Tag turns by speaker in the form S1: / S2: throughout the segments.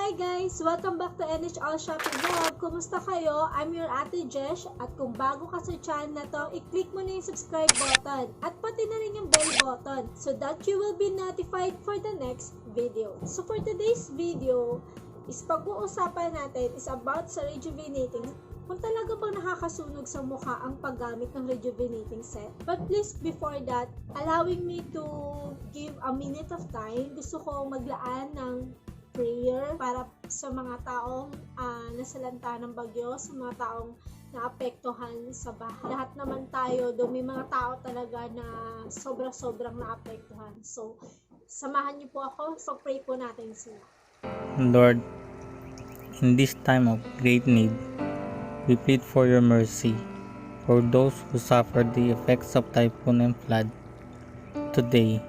S1: Hi guys! Welcome back to NHL Shopping Vlog. Kumusta kayo? I'm your ate Jesh at kung bago ka sa channel na to, i-click mo na yung subscribe button at pati na rin yung bell button so that you will be notified for the next video. So for today's video is pag-uusapan natin is about sa rejuvenating. Kung talaga bang nakakasunog sa mukha ang paggamit ng rejuvenating set. But please before that, allowing me to give a minute of time, gusto kong maglaan ng prayer para sa mga taong nasalanta ng bagyo, sa mga taong naapektuhan sa bahay. Lahat naman tayo, may mga tao talaga na sobra-sobrang naapektuhan. So, samahan niyo po ako, pag-pray po natin sila.
S2: Lord, in this time of great need, we plead for your mercy for those who suffered the effects of typhoon and flood. Today,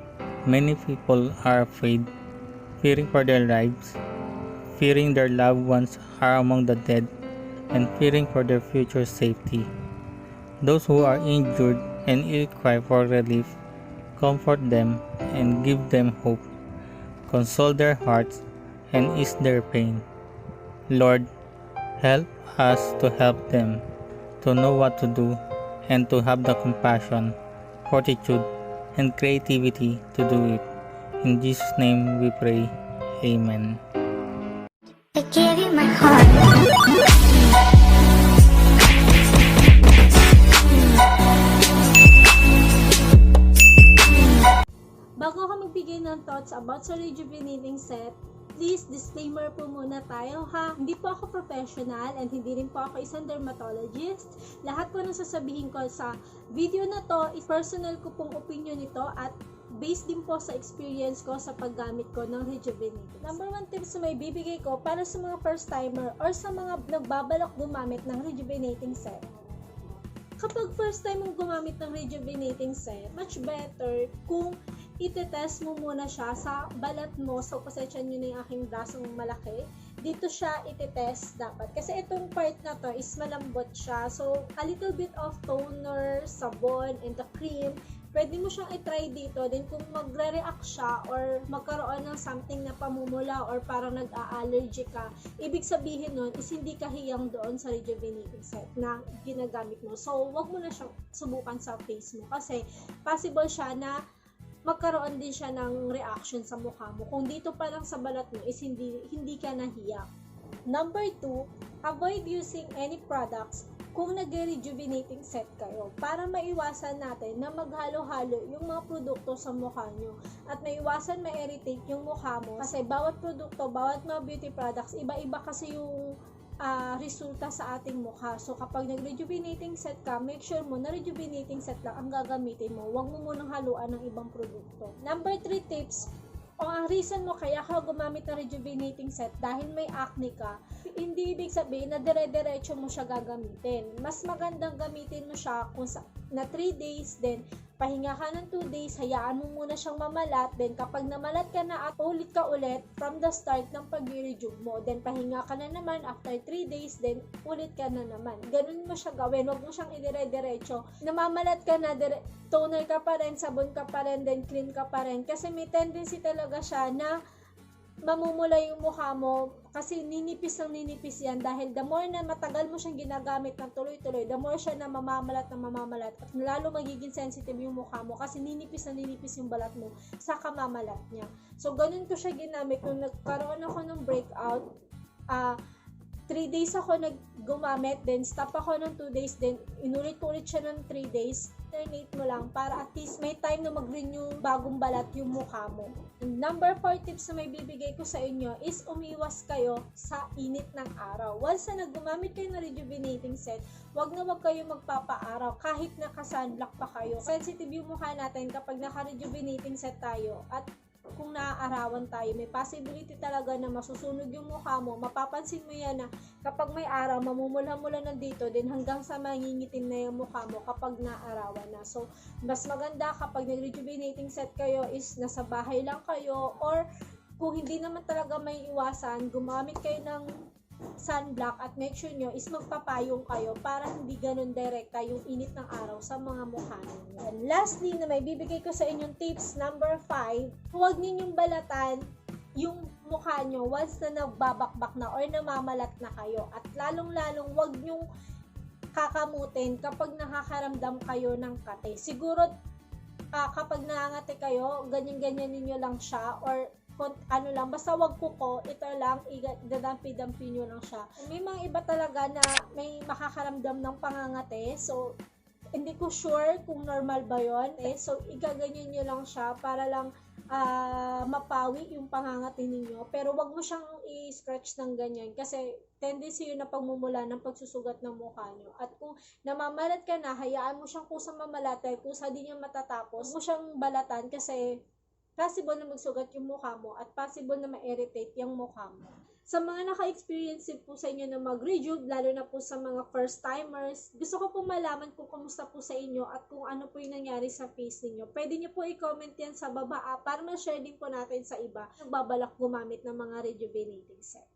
S2: many people are afraid, fearing for their lives, fearing their loved ones are among the dead, and fearing for their future safety. Those who are injured and ill cry for relief, comfort them and give them hope, console their hearts and ease their pain. Lord, help us to help them, to know what to do, and to have the compassion, fortitude, and creativity to do it. In Jesus' name we pray. Amen.
S3: I give you my heart.
S1: Bago ako magbigay ng thoughts about sa rejuvenating set, please disclaimer po muna tayo ha. Hindi po ako professional and hindi rin po ako isang dermatologist. Lahat po ng sasabihin ko sa video na to is personal ko pong opinion nito at based din po sa experience ko sa paggamit ko ng rejuvenating. Number 1 tips na may bibigay ko para sa mga first timer or sa mga nagbabalak gumamit ng rejuvenating set. Kapag first time mong gumamit ng rejuvenating set, much better kung itetest mo muna siya sa balat mo. So, pasensya nyo na yung aking brasong malaki. Dito siya itetest dapat. Kasi itong part na to is malambot siya. So, a little bit of toner, sabon, and the cream. Pwede mo siyang i-try dito. Then, kung magre-react siya or magkaroon ng something na pamumula or parang nag-a-allergy ka, ibig sabihin nun is hindi ka hiyang doon sa rejuvenating set na ginagamit mo. So, wag mo na siyang subukan sa face mo. Kasi, possible siya na magkaroon din siya ng reaction sa mukha mo. Kung dito pa lang sa balat mo is hindi ka nahiya. Number 2, avoid using any products kung nag-rejuvenating set kayo para maiwasan natin na maghalo-halo yung mga produkto sa mukha nyo at maiwasan ma-irritate yung mukha mo kasi bawat produkto, bawat mga beauty products, iba-iba kasi yung resulta sa ating mukha. So, kapag nag-rejuvenating set ka, make sure mo na rejuvenating set lang ang gagamitin mo. Huwag mo munang haluan ng ibang produkto. Number 3 tips, o ang reason mo kaya ka gumamit ng rejuvenating set dahil may acne ka, hindi ibig sabihin na dire-diretso mo siya gagamitin. Mas magandang gamitin mo siya kung na 3 days, then pahinga ka ng 2 days, hayaan mo muna siyang mamalat, then kapag namalat ka na at ulit ka ulit from the start ng pag-rejuve mo, then pahinga ka na naman after 3 days, then ulit ka na naman. Ganun mo siya gawin, huwag mo siyang idire-diretso. Namamalat ka na, toner ka pa rin, sabon ka pa rin, then cream ka pa rin. Kasi may tendency talaga siya na mamumula yung mukha mo kasi ninipis ng ninipis yan dahil the more na matagal mo siyang ginagamit ng tuloy-tuloy, the more siya na mamamalat at lalo magiging sensitive yung mukha mo kasi ninipis na ninipis yung balat mo sa kamamalat niya. So, ganun ko siya ginamit nung nagkaroon ako ng breakout. 3 days ako gumamit, then stop ako ng 2 days, then inulit-ulit siya ng 3 days. Alternate mo lang para at least may time na mag-renew bagong balat yung mukha mo. And number 4 tips na may bibigay ko sa inyo is umiwas kayo sa init ng araw. Once na gumamit kayo ng rejuvenating set, wag kayo magpapaaraw kahit naka-sunblock pa kayo. Sensitive yung mukha natin kapag naka-rejuvenating set tayo at kung naaarawan tayo, may possibility talaga na masusunog yung mukha mo. Mapapansin mo yan na kapag may araw, mamumula-mula na dito, din hanggang sa mangingitim na yung mukha mo kapag naaarawan na. So, mas maganda kapag nag-rejuvenating set kayo is nasa bahay lang kayo or kung hindi naman talaga may iwasan, gumamit kayo ng sunblock at make sure nyo is magpapayong kayo para hindi ganun direkta yung init ng araw sa mga mukha ninyo. And lastly, na may bibigay ko sa inyong tips number 5, huwag ninyong balatan yung mukha nyo once na nagbabakbak na or namamalat na kayo. At lalong-lalong wag nyong kakamutin kapag nakakaramdam kayo ng kate. Siguro kapag nangangati kayo, ganyan-ganyan ninyo lang siya or ano lang, basta wag kuko, ito lang, dadampi-dampi nyo lang siya. May mga iba talaga na may makakaramdam ng pangangate, so hindi ko sure kung normal ba yon. So igaganyan nyo lang siya para lang mapawi yung pangangati ninyo, pero wag mo siyang i-scratch ng ganyan kasi tendency yun na pagmumula ng pagsusugat ng mukha nyo. At kung namamalat ka na, hayaan mo siyang kusang mamalatan, kusa din yung matatapos, huwag mo siyang balatan kasi possible na magsugat yung mukha mo at possible na ma-irritate yung mukha mo. Sa mga naka-experience po sa inyo na mag-rejuve, lalo na po sa mga first-timers, gusto ko po malaman kung kumusta po sa inyo at kung ano po yung nangyari sa face ninyo. Pwede nyo po i-comment yan sa baba para ma-share din po natin sa iba nagbabalak gumamit ng mga rejuvenating set.